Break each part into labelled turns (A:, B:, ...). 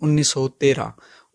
A: 1913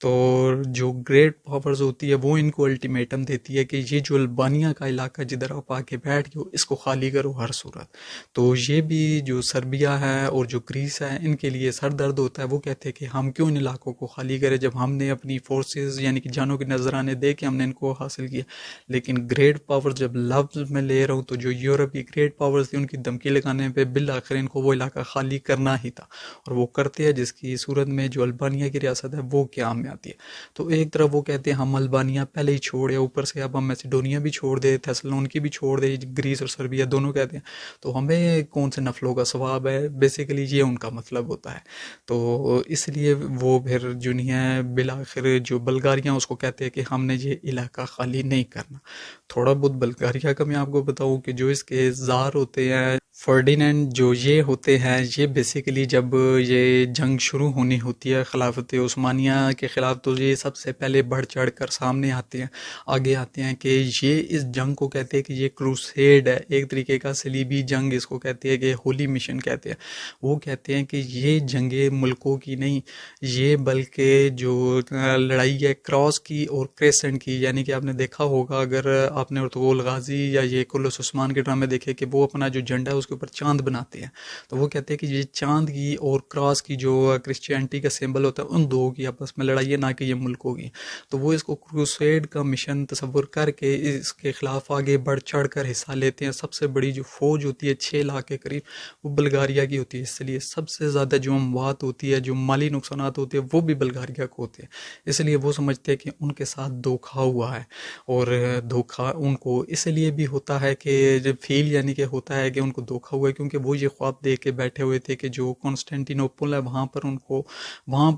A: تو جو great powers ہوتی ہے وہ ان کو الٹیمیٹم دیتی ہے کہ یہ جو البانیہ کا علاقہ جدھر آپ آ کے بیٹھ گئے ہو اس کو خالی کرو ہر صورت. تو یہ بھی جو سربیا ہے اور جو گریس ہے ان کے لیے سر درد ہوتا ہے. وہ کہتے ہیں کہ ہم کیوں ان علاقوں کو خالی کریں جب ہم نے اپنی فورسز یعنی کہ جانوں کے نذرانے دے کے ہم نے ان کو حاصل کیا. لیکن گریٹ پاور جب لفظ میں لے رہا ہوں تو جو یورپ کی گریٹ پاورز تھی ان کی دھمکی لگانے پہ بالآخر ان کو وہ علاقہ خالی کرنا ہی تھا اور وہ کرتے ہیں، جس کی صورت میں جو البانیہ کی ریاست ہے وہ قیام میں آتی ہے. تو ایک طرف وہ کہتے ہیں ہم البانیہ پہلے ہی چھوڑے، اوپر سے اب ہم میسیڈونیا بھی چھوڑ دے، تھیسالونیکی بھی چھوڑ دے، گریس اور سربیا دونوں کہتے ہیں تو ہمیں کون سے نفلوں کا ثواب ہے. بیسیکلی یہ ان کا مطلب ہوتا ہے. تو اس لیے وہ پھر جو نہیں ہے بالآخر جو بلغاریاں اس کو کہتے ہیں کہ ہم نے یہ علاقہ خالی نہیں کرنا. تھوڑا بہت بلغاریہ کا میں آپ کو بتاؤں کہ جو اس کے زار ہوتے ہیں فرڈینینڈ جو یہ ہوتے ہیں، یہ بیسیکلی جب یہ جنگ شروع ہونی ہوتی ہے خلافت عثمانیہ کے خلاف تو یہ سب سے پہلے بڑھ چڑھ کر سامنے آتے ہیں، آگے آتے ہیں کہ یہ اس جنگ کو کہتے ہیں کہ یہ کروسیڈ ہے، ایک طریقے کا صلیبی جنگ اس کو کہتے ہیں کہ ہولی مشن کہتے ہیں. وہ کہتے ہیں کہ یہ جنگیں ملکوں کی نہیں، یہ بلکہ جو لڑائی ہے کراس کی اور کریسنٹ کی. یعنی کہ آپ نے دیکھا ہوگا اگر آپ نے ارطغرل غازی یا یہ کلس عثمان کے ڈرامے دیکھے کہ وہ اپنا جو جھنڈا ہے اس کے اوپر چاند بناتے ہیں. تو وہ کہتے ہیں کہ یہ چاند کی اور کراس کی جو کرسچینٹی کا سمبل ہوتا ہے ان دو کی آپس میں لڑائی ہے، نہ کہ یہ ملکوں کی. تو وہ اس کو کروسیڈ کا مشن تصور کر کے اس کے خلاف آگے بڑھ چڑھ کر حصہ لیتے ہیں. سب سے بڑی جو فوج ہوتی ہے 6 لاکھ کے قریب وہ بلغاریہ کی ہوتی ہے. اس لیے سب سے زیادہ جو اموات ہوتی ہے، جو مالی نقصانات ہوتے ہیں وہ بھی بلغاریہ کو ہوتے ہیں. اس لیے وہ سمجھتے ہیں کہ ان کے ساتھ دھوکا ہوا ہے. اور دھوکا ان کو اس لیے بھی ہوتا ہے کہ جب فیل یعنی کہ ہوتا ہے کہ ان کو دھوکا ہوا ہے کیونکہ وہ یہ خواب دیکھ کے بیٹھے ہوئے تھے کہ جو کانسٹینٹینوپل ہے وہاں پر ان کو وہاں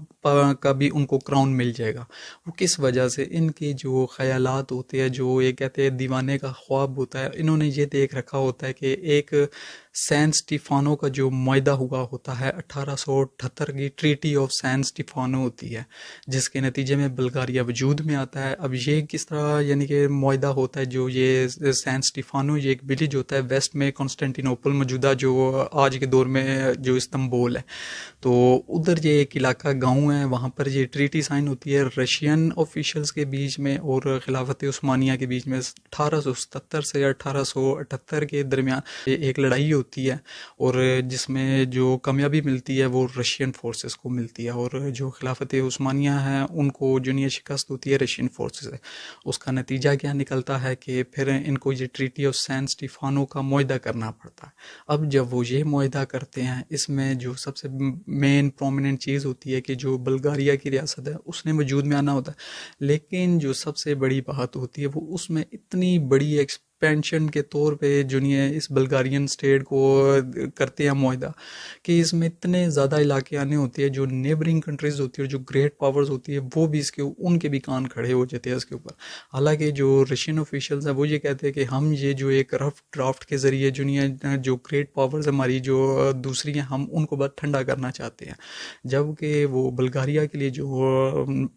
A: کا بھی ان کو کراؤن مل جائے گا. وہ کس وجہ سے ان کے جو خیالات ہوتے ہیں، جو یہ کہتے ہیں دیوانے کا خواب ہوتا ہے، انہوں نے یہ دیکھ رکھا ہوتا ہے کہ ایک سین سٹیفانو کا جو معاہدہ ہوا ہوتا ہے 1878 کی ٹریٹی آف سین سٹیفانو ہوتی ہے جس کے نتیجے میں بلغاریہ وجود میں آتا ہے. اب یہ کس طرح یعنی کہ معاہدہ ہوتا ہے، جو یہ سین سٹیفانو یہ ایک ولیج ہوتا ہے ویسٹ میں کنسٹینٹینوپل موجودہ جو آج کے دور میں جو استنبول ہے. تو ادھر یہ ایک علاقہ گاؤں ہے، وہاں پر یہ ٹریٹی سائن ہوتی ہے رشین آفیشلز کے بیچ میں اور خلافت عثمانیہ کے بیچ میں 1877 سے 1878 کے درمیان ایک لڑائی ہوتی ہے اور جس میں جو کامیابی ملتی ہے وہ رشین فورسز کو ملتی ہے اور جو خلافت عثمانیہ ہے ان کو جو نہیں شکست ہوتی ہے رشین فورسز سے. اس کا نتیجہ کیا نکلتا ہے کہ پھر ان کو یہ ٹریٹی آف سین سٹیفانو کا معاہدہ کرنا پڑتا ہے. اب جب وہ یہ معاہدہ کرتے ہیں اس میں جو سب سے مین پرومیننٹ چیز ہوتی ہے کہ جو بلغاریہ کی ریاست ہے اس نے وجود میں آنا ہوتا ہے. لیکن جو سب سے بڑی بات ہوتی ہے وہ اس میں اتنی بڑی ایکسپینشن کے طور پہ جو نہیں ہے اس بلغارین سٹیٹ کو کرتے ہیں معاہدہ کہ اس میں اتنے زیادہ علاقے آنے ہوتے ہیں جو نیبرنگ کنٹریز ہوتی ہے اور جو گریٹ پاورز ہوتی ہے وہ بھی اس کے ان کے بھی کان کھڑے ہو جاتے ہیں اس کے اوپر. حالانکہ جو رشین آفیشلز ہیں وہ یہ کہتے ہیں کہ ہم یہ جو ایک رف ڈرافٹ کے ذریعے جو نہیں ہے جو گریٹ پاورز ہماری جو دوسری ہیں ہم ان کو بہت ٹھنڈا کرنا چاہتے ہیں. جبکہ وہ بلغاریہ کے لیے جو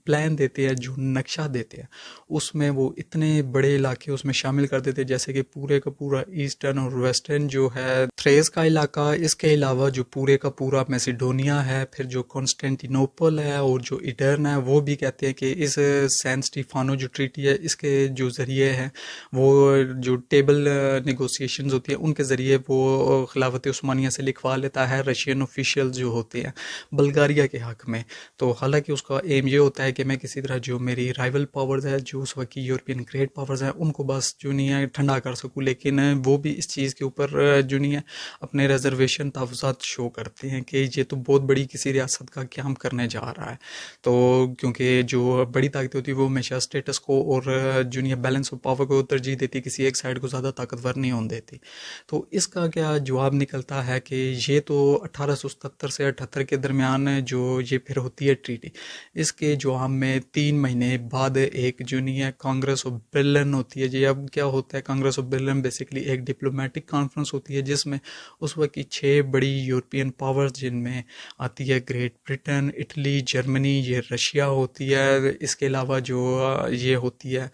A: پلان دیتے ہیں، جو نقشہ دیتے ہیں، اس میں وہ اتنے بڑے علاقے اس میں شامل کر دیتے ہیں جیسے کہ پورے کا پورا ایسٹرن اور ویسٹرن جو ہے تھریس کا علاقہ، اس کے علاوہ جو پورے کا پورا میسیڈونیا ہے، پھر جو کانسٹینٹینوپل ہے اور جو ایڈرن ہے. وہ بھی کہتے ہیں کہ اس سین سٹیفانو جو ٹریٹی ہے اس کے جو ذریعے ہے وہ جو ٹیبل نیگوسیشنز ہوتی ہیں ان کے ذریعے وہ خلافت عثمانیہ سے لکھوا لیتا ہے رشین آفیشیل جو ہوتے ہیں بلغاریہ کے حق میں. تو حالانکہ اس کا ایم یہ ہوتا ہے کہ میں کسی طرح جو میری رائیول پاورز ہے جو اس وقت کی یورپین گریٹ پاورز ہیں ان کو بس جو نہیں ہے ٹھنڈا کر سکوں. لیکن وہ بھی اس چیز کے اوپر جو نہیں ہے اپنے ریزرویشن تحفظات شو کرتے ہیں کہ یہ تو بہت بڑی کسی ریاست کا قیام کرنے جا رہا ہے. تو کیونکہ جو بڑی طاقت ہوتی ہے وہ ہمیشہ اسٹیٹس کو اور جو نہیں ہے بیلنس آف پاور کو ترجیح دیتی، کسی ایک سائڈ کو زیادہ طاقتور نہیں ہونے دیتی. تو اس کا کیا جواب نکلتا ہے کہ یہ تو 1877 سے 78 کے درمیان جو یہ پھر ہوتی ہے ٹریٹی، اس کے جواب میں 3 مہینے بعد ایک جو نہیں ہے کانگریس آف برلن ہوتی ہے. یہ اب کیا ہوتا ہے کانگریس آف برلن بیسکلی ایک ڈپلومیٹک کانفرنس ہوتی ہے جس میں اس وقت کی 6 بڑی یورپین پاورز جن میں آتی ہے گریٹ برٹن، اٹلی، جرمنی، یہ رشیا ہوتی ہے، اس کے علاوہ جو یہ ہوتی ہے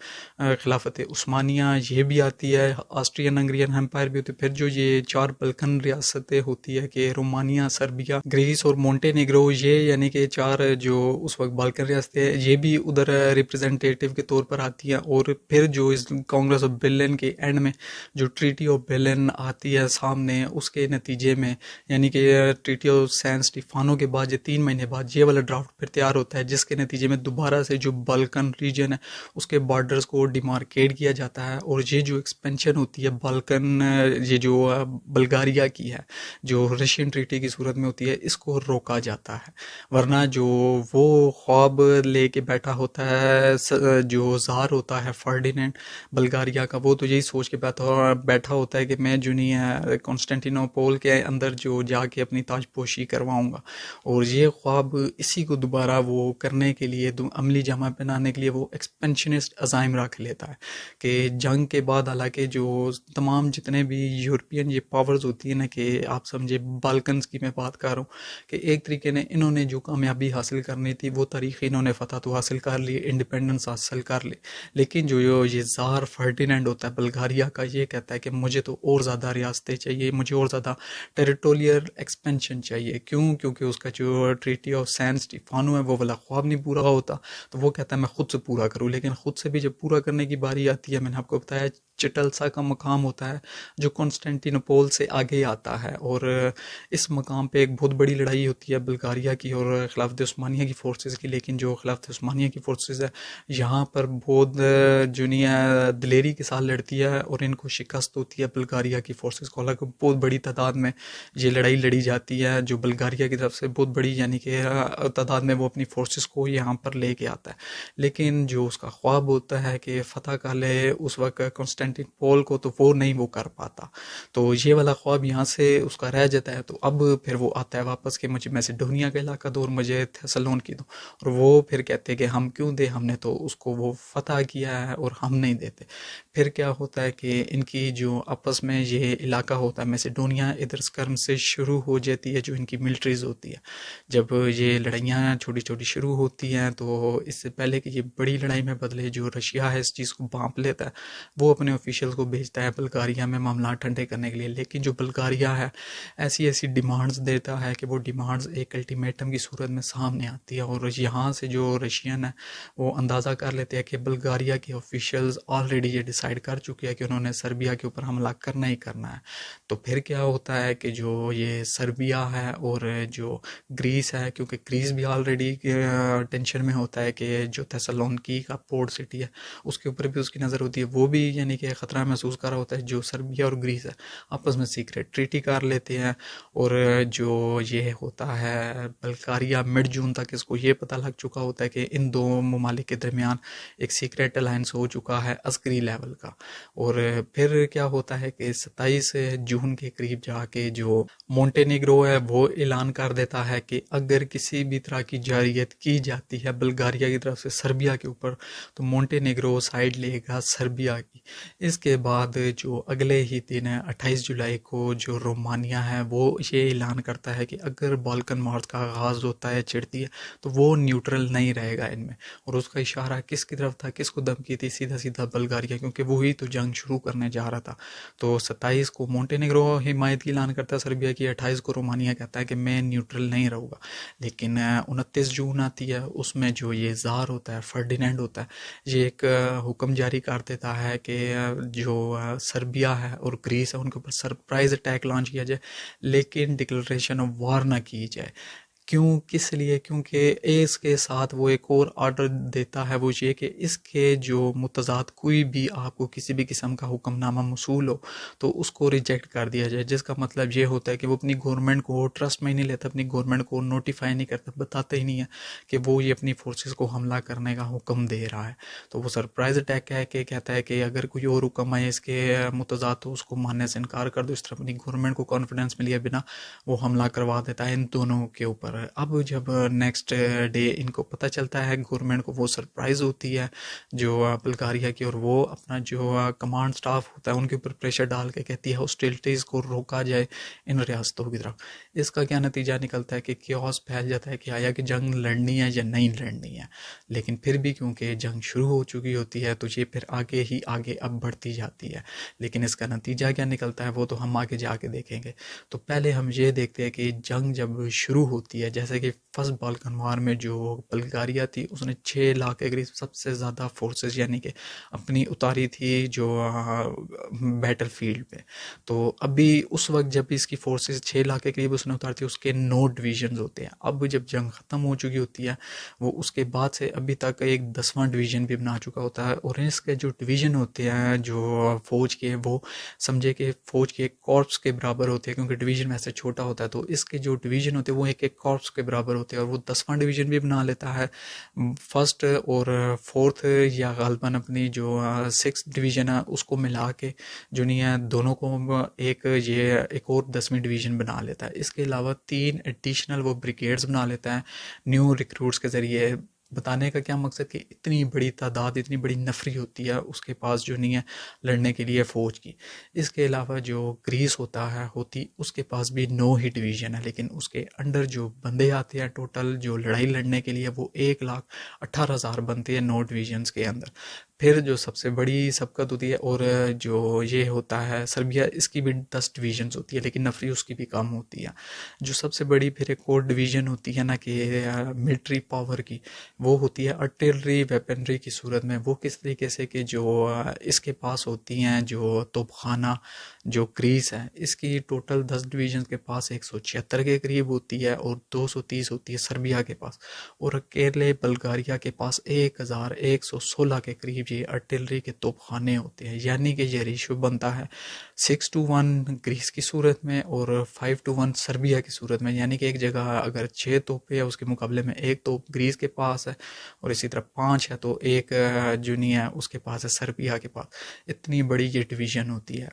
A: خلافت عثمانیہ یہ بھی آتی ہے، آسٹرین ہنگرین امپائر بھی ہوتی ہے، پھر جو یہ 4 بلکن ریاستیں ہوتی ہے کہ رومانیہ، سربیا، گریس اور مونٹے نیگرو، یہ یعنی کہ 4 جو اس وقت بالکن ریاستیں ہیں یہ بھی ادھر ریپرزینٹیٹیو کے طور پر آتی ہیں۔ اور پھر جو اس کانگریس آف برلن کے اینڈ میں جو ٹریٹی آف برلن آتی ہے سامنے، اس کے نتیجے میں یعنی کہ ٹریٹی آف سین اسٹیفانو کے بعد یہ 3 مہینے بعد یہ والا ڈرافٹ پھر تیار ہوتا ہے، جس کے نتیجے میں دوبارہ سے جو بالکن ریجن ہے اس کے بارڈرز کو ڈیمارکیٹ کیا جاتا ہے، اور یہ جو ایکسپینشن ہوتی ہے بالکن، یہ جو بلغاریہ کی ہے جو رشین ٹریٹی کی صورت میں ہوتی ہے، اس کو روکا جاتا ہے۔ ورنہ جو وہ خواب لے کے بیٹھا ہوتا ہے جو زار ہوتا ہے فرڈینینڈ بلغاریہ کا، وہ تو یہی سوچ کے بیٹھا ہوتا ہے کہ میں جو نہیں ہے کنسٹنٹینوپول کے اندر جو جا کے اپنی تاج پوشی کرواؤں گا، اور یہ خواب اسی کو دوبارہ وہ کرنے کے لیے عملی جامہ پہنانے کے لیے وہ ایکسپینشنسٹ عزائم رکھ لیتا ہے کہ جنگ کے بعد حالانکہ جو تمام جتنے بھی یورپین یہ پاورز ہوتی ہیں نا، کہ آپ سمجھے بالکنز کی میں بات کر رہا ہوں کہ ایک طریقے نے انہوں نے جو کامیابی حاصل کرنی تھی وہ تاریخ انہوں نے فتح تو حاصل کر لی، انڈیپینڈنس حاصل کر لی، لیکن جو یہ زار فرڈینینڈ ہوتا ہے بلغاریہ کا، یہ کہتا ہے کہ مجھے تو اور زیادہ ریاستیں چاہیے، مجھے اور زیادہ ٹیریٹوریل ایکسپینشن چاہیے۔ کیونکہ اس کا جو ٹریٹی آف سین اسٹیفانو ہے وہ والا خواب نہیں پورا ہوتا، تو وہ کہتا ہے میں خود سے پورا کروں، لیکن خود سے بھی جب پورا کرنے کی باری آتی ہے، میں نے آپ کو بتایا چٹلسا کا مقام ہوتا ہے جو کنسٹنٹینوپول سے آگے آتا ہے، اور اس مقام پہ ایک بہت بڑی لڑائی ہوتی ہے بلغاریہ کی اور خلافت عثمانیہ کی فورسز کی، لیکن جو خلافت عثمانیہ کی فورسز ہے یہاں پر بہت جنیا دلیری کے ساتھ لڑتی ہے اور ان کو شکست ہوتی ہے بلغاریہ کی فورسز کو، حالانکہ بہت بڑی تعداد میں یہ لڑائی لڑی جاتی ہے، جو بلغاریہ کی طرف سے بہت بڑی یعنی کہ تعداد میں وہ اپنی فورسز کو یہاں پر لے کے آتا ہے، لیکن جو اس کا خواب ہوتا ہے کہ فتح کر لے اس وقت کنسٹنٹینوپول کو، تو وہ نہیں وہ کر پاتا، تو یہ والا خواب یہاں سے اس کا رہ جاتا ہے۔ تو اب پھر وہ آتا ہے واپس کہ مجھے میسیڈونیا کا علاقہ دو اور مجھے تھیسالون کی دو، اور وہ پھر کہتے ہیں کہ ہم کیوں دیں، ہم نے تو اس کو وہ فتح کیا ہے اور ہم نہیں دیتے۔ پھر کیا ہوتا ہے کہ ان کی جو آپس میں یہ علاقہ ہوتا ہے میسیڈونیا، ادھر اسکرم سے شروع ہو جاتی ہے جو ان کی ملٹریز ہوتی ہے۔ جب یہ لڑائیاں چھوٹی چھوٹی شروع ہوتی ہیں تو اس سے پہلے کہ یہ بڑی لڑائی میں بدلے، جو رشیا ہے اس چیز کو بانپ لیتا ہے، وہ اپنے آفیشیل کو بھیجتا ہے بلغاریہ میں معاملات ٹھنڈے کرنے کے لیے، لیکن جو بلغاریہ ہے ایسی ایسی ڈیمانڈز دیتا ہے کہ وہ ڈیمانڈز ایک الٹیمیٹم کی صورت میں سامنے آتی ہے، اور یہاں سے جو رشین ہے وہ اندازہ کر لیتے ہیں کہ بلغاریہ کے آفیشیلز آلریڈی یہ ڈیسائیڈ کر چکے ہیں کہ انہوں نے سربیا کے اوپر حملہ کرنا ہی کرنا ہے۔ تو پھر کیا ہوتا ہے کہ جو یہ سربیا ہے اور جو گریس ہے، کیونکہ گریس بھی آلریڈی ٹینشن میں ہوتا ہے کہ جو تھیسالونکی کا پورٹ سٹی ہے اس کے اوپر بھی اس کی نظر ہوتی ہے، وہ بھی یعنی کہ خطرہ محسوس کر رہا ہوتا ہے۔ جو سربیا اور گریس ہے آپس میں سیکریٹ ٹریٹی کر لیتے ہیں، اور جو یہ ہوتا ہے بلغاریہ مڈ جون تک اس کو یہ پتہ لگ چکا ہوتا ہے کہ ان دو ممالک کے درمیان ایک سیکریٹ الائنس ہو چکا ہے عسکری لیول کا۔ اور پھر کیا ہوتا ہے کہ 27 جون کے قریب جا کے جو مونٹے نیگرو ہے وہ اعلان کر دیتا ہے کہ اگر کسی بھی طرح کی جارحیت کی جاتی ہے بلغاریہ کی طرف سے سربیا کے اوپر تو مونٹے نیگرو سائیڈ لے گا سربیا کی۔ اس کے بعد جو اگلے ہی دن 28 جولائی کو جو رومانیہ ہے وہ یہ اعلان کرتا ہے کہ اگر بالکن وار کا آغاز ہوتا ہے چڑھتی ہے تو وہ نیوٹرل نہیں رہے گا ان میں، اور اس کا اشارہ کس کی طرف تھا، کس کو دھمکی تھی، سیدھا سیدھا بلغاریہ، کیونکہ وہی تو جنگ شروع کرنے جا رہا تھا۔ تو 27 کو مونٹے نیگرو حمایت کی اعلان کرتا ہے سربیا کی، 28 کو رومانیہ کہتا ہے کہ میں نیوٹرل نہیں رہوں گا، لیکن 29 جون آتی ہے، اس میں جو یہ زار ہوتا ہے فرڈینینڈ ہوتا ہے یہ ایک حکم جاری کر دیتا ہے کہ جو سربیا ہے اور گریس ہے ان کے اوپر سرپرائز اٹیک لانچ کیا جائے، لیکن ڈکلریشن آف وار نہ کی جائے۔ کیوں، کس لیے؟ کیونکہ اس کے ساتھ وہ ایک اور آرڈر دیتا ہے، وہ یہ کہ اس کے جو متضاد کوئی بھی آپ کو کسی بھی قسم کا حکم نامہ موصول ہو تو اس کو ریجیکٹ کر دیا جائے، جس کا مطلب یہ ہوتا ہے کہ وہ اپنی گورنمنٹ کو ٹرسٹ میں ہی نہیں لیتا، اپنی گورنمنٹ کو نوٹیفائی نہیں کرتا، بتاتا ہی نہیں ہے کہ وہ یہ اپنی فورسز کو حملہ کرنے کا حکم دے رہا ہے۔ تو وہ سرپرائز اٹیک کہہ کے کہتا ہے کہ اگر کوئی اور حکم آئے اس کے متضاد تو اس کو ماننے سے انکار کر دو، اس طرح اپنی گورنمنٹ کو کانفیڈنس میں لیے بنا وہ حملہ کروا دیتا ہے ان دونوں کے اوپر، اب جب نیکسٹ ڈے ان کو پتہ چلتا ہے گورنمنٹ کو، وہ سرپرائز ہوتی ہے جو بلغاریہ کی، اور وہ اپنا جو کمانڈ سٹاف ہوتا ہے ان کے اوپر پریشر ڈال کے کہتی ہے ہاسٹیلٹیز کو روکا جائے ان ریاستوں کی طرف۔ اس کا کیا نتیجہ نکلتا ہے کہ کیوس پھیل جاتا ہے کہ آیا کہ جنگ لڑنی ہے یا نہیں لڑنی ہے، لیکن پھر بھی کیونکہ جنگ شروع ہو چکی ہوتی ہے تو یہ پھر آگے ہی آگے اب بڑھتی جاتی ہے۔ لیکن اس کا نتیجہ کیا نکلتا ہے وہ تو ہم آگے جا کے دیکھیں گے۔ تو پہلے ہم یہ دیکھتے ہیں کہ جنگ جب شروع ہوتی ہے، جیسے کہ فرسٹ بالکن وار میں جو بلغاریہ تھی اس نے 6 لاکھ کے قریب سب سے زیادہ فورسز یعنی کہ اپنی اتاری تھی جو بیٹل فیلڈ پہ۔ تو ابھی اس وقت جب اس کی فورسز 6 لاکھ کے قریب اس نے اتاری تھی، اس کے 9 ڈویژنز ہوتے ہیں۔ اب جب جنگ ختم ہو چکی ہوتی ہے وہ اس کے بعد سے ابھی تک ایک 10واں ڈویژن بھی بنا چکا ہوتا ہے، اور اس کے جو ڈویژن ہوتے ہیں جو فوج کے، وہ سمجھے کہ فوج کے ایک کارپس کے برابر ہوتے ہیں، کیونکہ ڈویژن ویسے چھوٹا ہوتا ہے تو اس کے جو ڈویژن ہوتے ہیں وہ ایک ایک کارپس کے برابر ہوتے ہیں، اور وہ 10واں ڈویژن بھی بنا لیتا ہے۔ فرسٹ اور فورتھ یا غالباً اپنی جو 6 ڈویژن ہے اس کو ملا کے جو نہیں ہے دونوں کو ایک اور 10ویں ڈویژن بنا لیتا ہے۔ اس کے علاوہ 3 ایڈیشنل وہ بریگیڈز بنا لیتا ہے نیو ریکروٹس کے ذریعے۔ بتانے کا کیا مقصد کہ اتنی بڑی تعداد، اتنی بڑی نفری ہوتی ہے اس کے پاس جو نہیں ہے لڑنے کے لیے فوج کی۔ اس کے علاوہ جو گریس ہوتی اس کے پاس بھی 9 ہی ڈویژن ہے، لیکن اس کے انڈر جو بندے آتے ہیں ٹوٹل جو لڑائی لڑنے کے لیے وہ 1,18,000 بنتے ہیں 9 ڈویژنز کے اندر۔ پھر جو سب سے بڑی سبقت ہوتی ہے، اور جو یہ ہوتا ہے سربیا، اس کی بھی 10 ڈویژنز ہوتی ہے لیکن نفری اس کی بھی کم ہوتی ہے۔ جو سب سے بڑی پھر ایک اور ڈویژن ہوتی ہے نا کہ ملٹری پاور کی، وہ ہوتی ہے آرٹلری ویپنری کی صورت میں۔ وہ کس طریقے سے کہ جو اس کے پاس ہوتی ہیں جو توپ خانہ جو گریس ہے، اس کی ٹوٹل 10 ڈویژن کے پاس 176 کے قریب ہوتی ہے، اور 230 ہوتی ہے سربیا کے پاس، اور اکیلے بلغاریہ کے پاس 1116 کے قریب یہ آرٹلری کے توپ خانے ہوتے ہیں۔ یعنی کہ یہ ریشو بنتا ہے 6:1 گریس کی صورت میں اور 5:1 سربیا کی صورت میں، یعنی کہ ایک جگہ اگر 6 توپیں ہے اس کے مقابلے میں 1 توپ گریس کے پاس ہے، اور اسی طرح 5 ہے تو 1 جو نہیں ہے اس کے پاس ہے سربیا کے پاس۔ اتنی بڑی یہ ڈویژن ہوتی ہے۔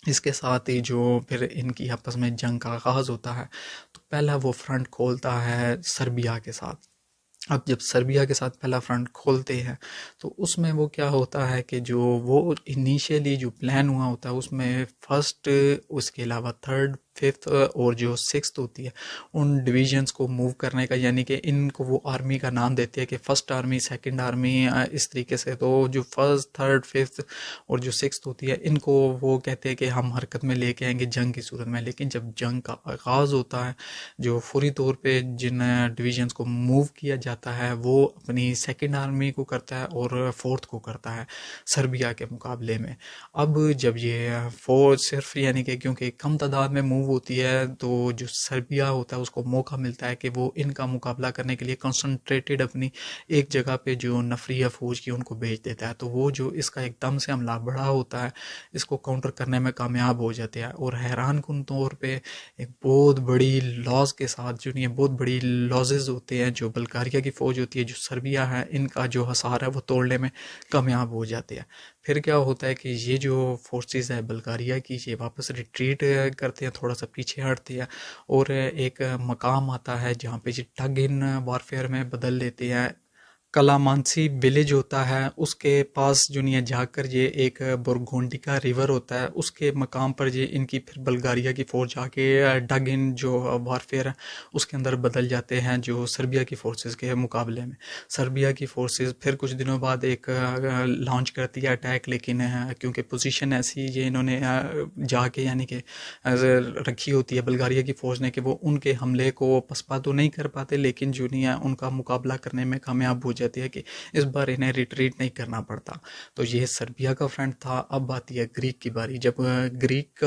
A: اس کے ساتھ ہی جو پھر ان کی آپس میں جنگ کا آغاز ہوتا ہے تو پہلا وہ فرنٹ کھولتا ہے سربیا کے ساتھ۔ اب جب سربیا کے ساتھ پہلا فرنٹ کھولتے ہیں تو اس میں وہ کیا ہوتا ہے کہ جو وہ انیشیلی جو پلان ہوا ہوتا ہے اس میں فرسٹ، اس کے علاوہ تھرڈ، ففتھ اور جو سکستھ ہوتی ہے ان ڈویژنز کو موو کرنے کا، یعنی کہ ان کو وہ آرمی کا نام دیتے ہیں کہ فرسٹ آرمی، سیکنڈ آرمی، اس طریقے سے۔ تو جو فرسٹ، تھرڈ، ففتھ اور جو سکستھ ہوتی ہے ان کو وہ کہتے ہیں کہ ہم حرکت میں لے کے آئیں گے جنگ کی صورت میں۔ لیکن جب جنگ کا آغاز ہوتا ہے جو فوری طور پہ جن ڈویژنز کو موو کیا جاتا ہے وہ اپنی سیکنڈ آرمی کو کرتا ہے اور فورتھ کو کرتا ہے سربیا کے مقابلے میں۔ اب جب یہ فوج صرف یعنی کہ کیونکہ کم تعداد میں موو ہوتی ہے تو جو سربیا ہوتا ہے اس کو موقع ملتا ہے کہ وہ ان کا مقابلہ کرنے کے لیے کنسنٹریٹڈ اپنی ایک جگہ پہ جو نفریہ فوج کی ان کو بھیج دیتا ہے۔ تو وہ جو اس کا ایک دم سے حملہ بڑا ہوتا ہے اس کو کاؤنٹر کرنے میں کامیاب ہو جاتے ہیں، اور حیران کن طور پہ ایک بہت بڑی لاس کے ساتھ جو نہیں ہے بہت بڑی لازز ہوتے ہیں جو بلغاریہ کی فوج ہوتی ہے، جو سربیا ہے ان کا جو حصار ہے وہ توڑنے میں کامیاب ہو جاتے ہیں۔ پھر کیا ہوتا ہے کہ یہ جو فورسز ہے بلغاریہ کی یہ واپس ریٹریٹ کرتے ہیں، تھوڑا سا پیچھے ہٹتے ہیں، اور ایک مقام آتا ہے جہاں پہ یہ ٹگ ان وارفیئر میں بدل لیتے ہیں۔ کلامانسی ولیج ہوتا ہے اس کے پاس جو نہیں ہے جا کر یہ ایک برگونڈیکا ریور ہوتا ہے، اس کے مقام پر یہ ان کی پھر بلغاریہ کی فوج جا کے ڈگ ان جو وارفیئر ہے اس کے اندر بدل جاتے ہیں جو سربیا کی فورسز کے مقابلے میں۔ سربیا کی فورسز پھر کچھ دنوں بعد ایک لانچ کرتی ہے اٹیک، لیکن کیونکہ پوزیشن ایسی یہ انہوں نے جا کے یعنی کہ رکھی ہوتی ہے بلغاریہ کی فوج نے کہ وہ ان کے حملے کو پسپا تو نہیں کر پاتے، لیکن جو نہیں ہے ان کا مقابلہ کرنے میں کامیاب ہو جاتی ہے کہ اس بار انہیں ریٹریٹ نہیں کرنا پڑتا۔ تو یہ سربیا کا فرنٹ تھا۔ اب آتی ہے گریک کی باری۔ جب گریک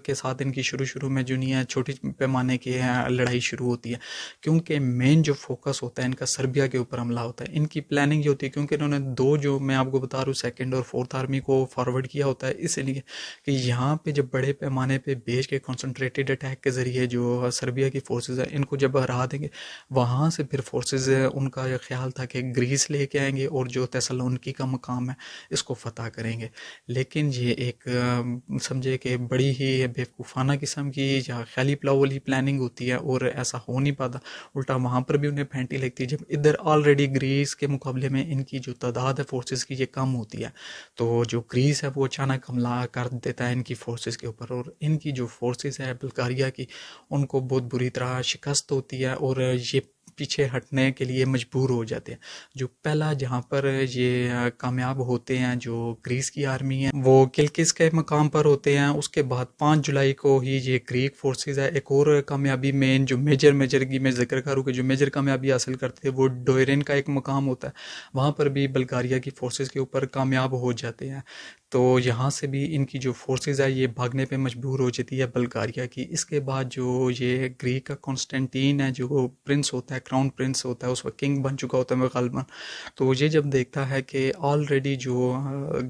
A: کے ساتھ ان کی شروع میں جو نہیں ہے چھوٹی پیمانے کی لڑائی شروع ہوتی ہے، کیونکہ مین جو فوکس ہوتا ہے ان کا سربیا کے اوپر حملہ ہوتا ہے۔ ان کی پلاننگ یہ ہوتی ہے کیونکہ انہوں نے 2 جو میں آپ کو بتا رہا ہوں سیکنڈ اور فورتھ آرمی کو فارورڈ کیا ہوتا ہے، اس لیے کہ یہاں پہ جب بڑے پیمانے پہ بیچ کے کنسنٹریٹڈ اٹیک کے ذریعے جو سربیا کی فورسز ہیں ان کو جب ہرا دیں گے، وہاں سے پھر فورسز ان کا یہ خیال تھا کہ گریس لے کے آئیں گے اور جو تیسالونیکی کا مقام ہے اس کو فتح کریں گے. لیکن یہ ایک سمجھے کہ بڑی ہی بیوقوفانہ قسم کی یا خیالی پلاولی پلاننگ ہوتی ہے اور ایسا ہو نہیں پاتا. الٹا وہاں پر بھی انہیں پھینٹی لگتی ہے جب ادھر آلریڈی گریس کے مقابلے میں ان کی جو تعداد ہے فورسز کی یہ کم ہوتی ہے. تو جو گریس ہے وہ اچانک حملہ کر دیتا ہے ان کی فورسز کے اوپر، اور ان کی جو فورسز ہے بلغاریہ کی ان کو بہت بری طرح شکست ہوتی ہے اور یہ پیچھے ہٹنے کے لیے مجبور ہو جاتے ہیں. جو پہلا جہاں پر یہ کامیاب ہوتے ہیں جو گریس کی آرمی ہے وہ کلکس کے مقام پر ہوتے ہیں. اس کے بعد 5 جولائی کو ہی یہ گریک فورسز ہے ایک اور کامیابی مین جو میجر کی میں ذکر کروں کہ جو میجر کامیابی حاصل کرتے ہیں وہ ڈویرن کا ایک مقام ہوتا ہے، وہاں پر بھی بلغاریہ کی فورسز کے اوپر کامیاب ہو جاتے ہیں. تو یہاں سے بھی ان کی جو فورسز ہے یہ بھاگنے پہ مجبور ہو جاتی ہے بلغاریہ کی. اس کے بعد جو یہ گریک کا کانسٹینٹین ہے جو پرنس ہوتا ہے، کراؤن پرنس ہوتا ہے، اس وقت کنگ بن چکا ہوتا ہے غالباً، تو یہ جب دیکھتا ہے کہ آلریڈی جو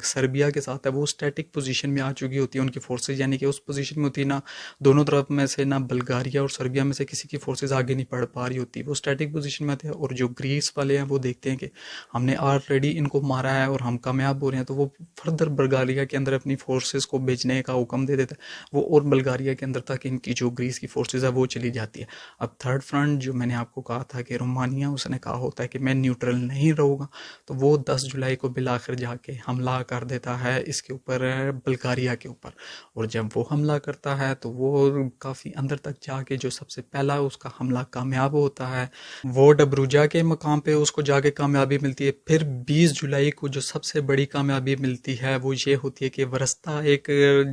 A: سربیا کے ساتھ ہے وہ اسٹیٹک پوزیشن میں آ چکی ہوتی ہے ان کی فورسز، یعنی کہ اس پوزیشن میں ہوتی نہ دونوں طرف میں سے، نہ بلغاریہ اور سربیا میں سے کسی کی فورسز آگے نہیں بڑھ پا رہی ہوتی، وہ اسٹیٹک پوزیشن میں آتے ہیں. اور جو گریس والے ہیں وہ دیکھتے ہیں کہ ہم نے آلریڈی ان کو مارا ہے اور ہم کامیاب ہو رہے ہیں، تو وہ فردر بلغاریہ کے اندر اپنی فورسز کو بھیجنے کا حکم دے دیتا ہے وہ، اور بلغاریہ کے اندر تک ان کی جو گریس کی فورسز ہے وہ چلی جاتی ہے. اب تھرڈ فرنٹ جو میں نے آپ کو کہا تھا کہ رومانیہ، اس نے کہا ہوتا ہے کہ میں نیوٹرل نہیں رہوں گا، تو وہ 10 جولائی کو بالآخر جا کے حملہ کر دیتا ہے اس کے اوپر، بلغاریہ کے اوپر. اور جب وہ حملہ کرتا ہے تو وہ کافی اندر تک جا کے جو سب سے پہلا اس کا حملہ کامیاب ہوتا ہے وہ ڈبروجا کے مقام پہ اس کو جا کے کامیابی ملتی ہے. پھر 20 جولائی کو جو سب سے بڑی کامیابی ملتی ہے وہ یہ ہوتی ہے کہ ورستا ایک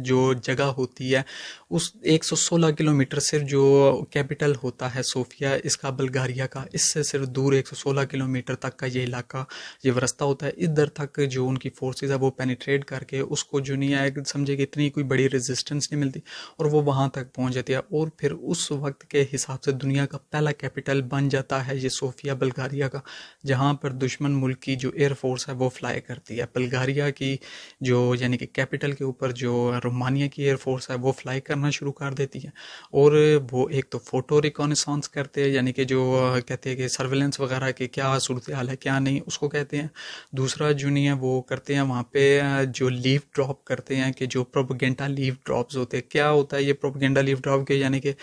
A: جو جگہ ہوتی ہے اس 116 کلومیٹر صرف جو کیپٹل ہوتا ہے صوفیہ اس کا بلغاریہ کا، اس سے صرف دور 116 کلومیٹر تک کا یہ علاقہ یہ ورستا ہوتا ہے. ادھر تک جو ان کی فورسز ہے وہ پینیٹریٹ کر کے اس کو جو نہیں ہے سمجھے کہ اتنی کوئی بڑی ریزسٹنس نہیں ملتی اور وہ وہاں تک پہنچ جاتی ہے. اور پھر اس وقت کے حساب سے دنیا کا پہلا کیپٹل بن جاتا ہے یہ صوفیہ بلغاریہ کا، جہاں پر دشمن ملک کی جو ایئر فورس ہے وہ فلائی کرتی ہے. بلغاریہ کی جو یعنی کہ کیپٹل کے اوپر جو رومانیہ کی ایئر فورس ہے وہ فلائی کرنا شروع کر دیتی ہے، اور وہ ایک تو فوٹو ریکونیسانس کرتے ہیں، یعنی کہ جو کہتے ہیں کہ سرویلنس وغیرہ کہ کیا صورتحال ہے کیا نہیں اس کو کہتے ہیں. دوسرا جو نہیں ہے وہ کرتے ہیں وہاں پہ جو لیو ڈراپ کرتے ہیں کہ جو پروپیگنڈا لیو ڈراپز ہوتے ہیں. کیا ہوتا ہے یہ پروپیگنڈا لیو ڈراپ کے، یعنی کہ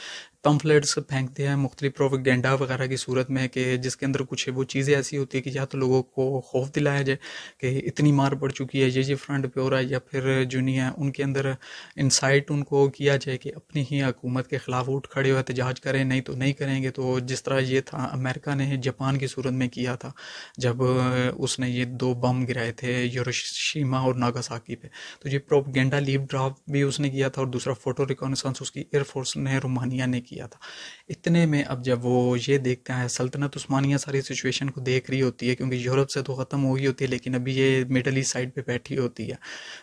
A: پمفلیٹس پھینکتے ہیں مختلف پروپیگنڈا وغیرہ کی صورت میں کہ جس کے اندر کچھ وہ چیزیں ایسی ہوتی ہے کہ یا تو لوگوں کو خوف دلایا جائے کہ اتنی مار پڑ چکی ہے یہ فرنٹ پہ ہو رہا ہے، یا پھر جو نہیں ہے ان کے اندر انسائٹ ان کو کیا جائے کہ اپنی ہی حکومت کے خلاف اٹھ کھڑے ہوئے احتجاج کریں، نہیں تو نہیں کریں گے. تو جس طرح یہ تھا امریکہ نے جاپان کی صورت میں کیا تھا جب اس نے یہ 2 بم گرائے تھے ہیروشیما اور ناگاساکی پہ، تو یہ پروپیگنڈا لیو ڈراپ بھی اس نے کیا تھا، اور دوسرا فوٹو ریکونیسانس اس کی ایئر فورس نے رومانیہ نے کیا تھا. اتنے میں اب جب وہ یہ دیکھتا ہے سلطنت عثمانیہ ساری سچویشن کو دیکھ رہی ہوتی ہے کیونکہ یورپ سے تو ختم ہو گئی ہوتی ہے لیکن ابھی یہ مڈل ایسٹ سائڈ پہ بیٹھی ہوتی ہے.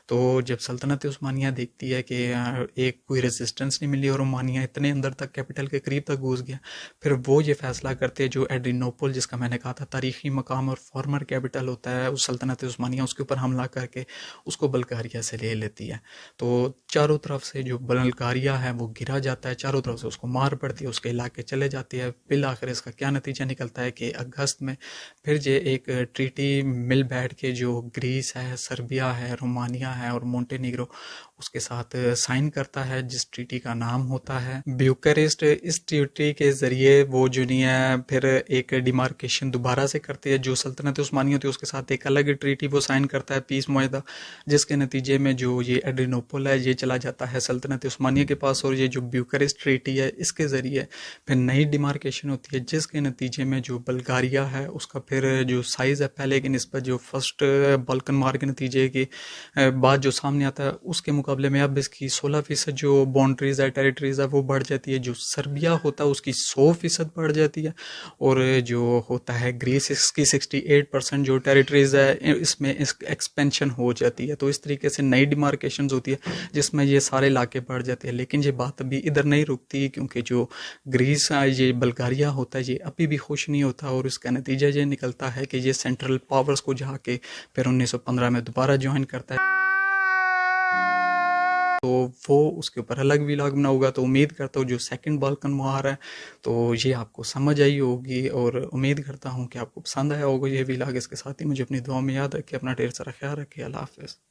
A: تو جب سلطنت عثمانیہ دیکھتی ہے کہ ایک کوئی ریزسٹنس نہیں ملی اور رومانیہ اتنے اندر تک کیپٹل کے قریب تک گھس گیا، پھر وہ یہ فیصلہ کرتے ہیں جو ایڈرینوپل جس کا میں نے کہا تھا تاریخی مقام اور فارمر کیپٹل ہوتا ہے اس سلطنت عثمانیہ، اس کے اوپر حملہ کر کے اس کو بلغاریہ سے لے لیتی ہے. تو چاروں طرف سے جو بلغاریہ ہے وہ گرا جاتا ہے، چاروں طرف سے اس کو مار پڑتی ہے، اس کے علاقے چلے جاتے ہیں. بالآخر اس کا کیا نتیجہ نکلتا ہے کہ اگست میں پھر یہ ایک ٹریٹی مل بیٹھ کے جو گریس ہے، سربیا ہے، رومانیہ ہے اور مونٹینیگرو اس کے ساتھ سائن کرتا ہے جس ٹریٹی کا نام ہوتا ہے بیوکریسٹ. اس ٹریٹی کے ذریعے وہ جو نہیں ہے پھر ایک ڈیمارکیشن دوبارہ سے کرتے ہیں، جو سلطنت عثمانیہ ہوتی ہے اس کے ساتھ ایک الگ ٹریٹی وہ سائن کرتا ہے پیس معاہدہ، جس کے نتیجے میں جو یہ ایڈرینوپل ہے یہ چلا جاتا ہے سلطنت عثمانیہ کے پاس، اور یہ جو بیوکریسٹ ٹریٹی ہے اس کے ذریعے پھر نئی ڈیمارکیشن ہوتی ہے جس کے نتیجے میں جو بلغاریہ ہے اس کا پھر جو سائز ہے پہلے کی نسبت جو فرسٹ بالکن وار کے نتیجے کی بعد جو سامنے آتا ہے اس کے مقابلے میں اب اس کی 16% جو باؤنڈریز ہے ٹیریٹریز ہے وہ بڑھ جاتی ہے. جو سربیا ہوتا ہے اس کی 100% بڑھ جاتی ہے، اور جو ہوتا ہے گریس اس کی 68% جو ٹیریٹریز ہے اس میں ایکسپینشن ہو جاتی ہے. تو اس طریقے سے نئی ڈیمارکیشنز ہوتی ہے جس میں یہ سارے علاقے بڑھ جاتے ہیں. لیکن یہ بات ابھی ادھر نہیں رکتی کیونکہ جو گریس یہ بلغاریہ ہوتا ہے یہ ابھی بھی خوش نہیں ہوتا، اور اس کا نتیجہ یہ نکلتا ہے کہ یہ سینٹرل پاورز کو جا کے پھر 1915 میں دوبارہ جوائن کرتا ہے. تو وہ اس کے اوپر الگ ولاگ بنا ہوگا. تو امید کرتا ہوں جو سیکنڈ بالکن وار ہے تو یہ آپ کو سمجھ آئی ہوگی، اور امید کرتا ہوں کہ آپ کو پسند آیا ہوگا یہ ولاگ. اس کے ساتھ ہی مجھے اپنی دعا میں یاد رکھے، اپنا ڈھیر سارا خیال رکھے. اللہ حافظ.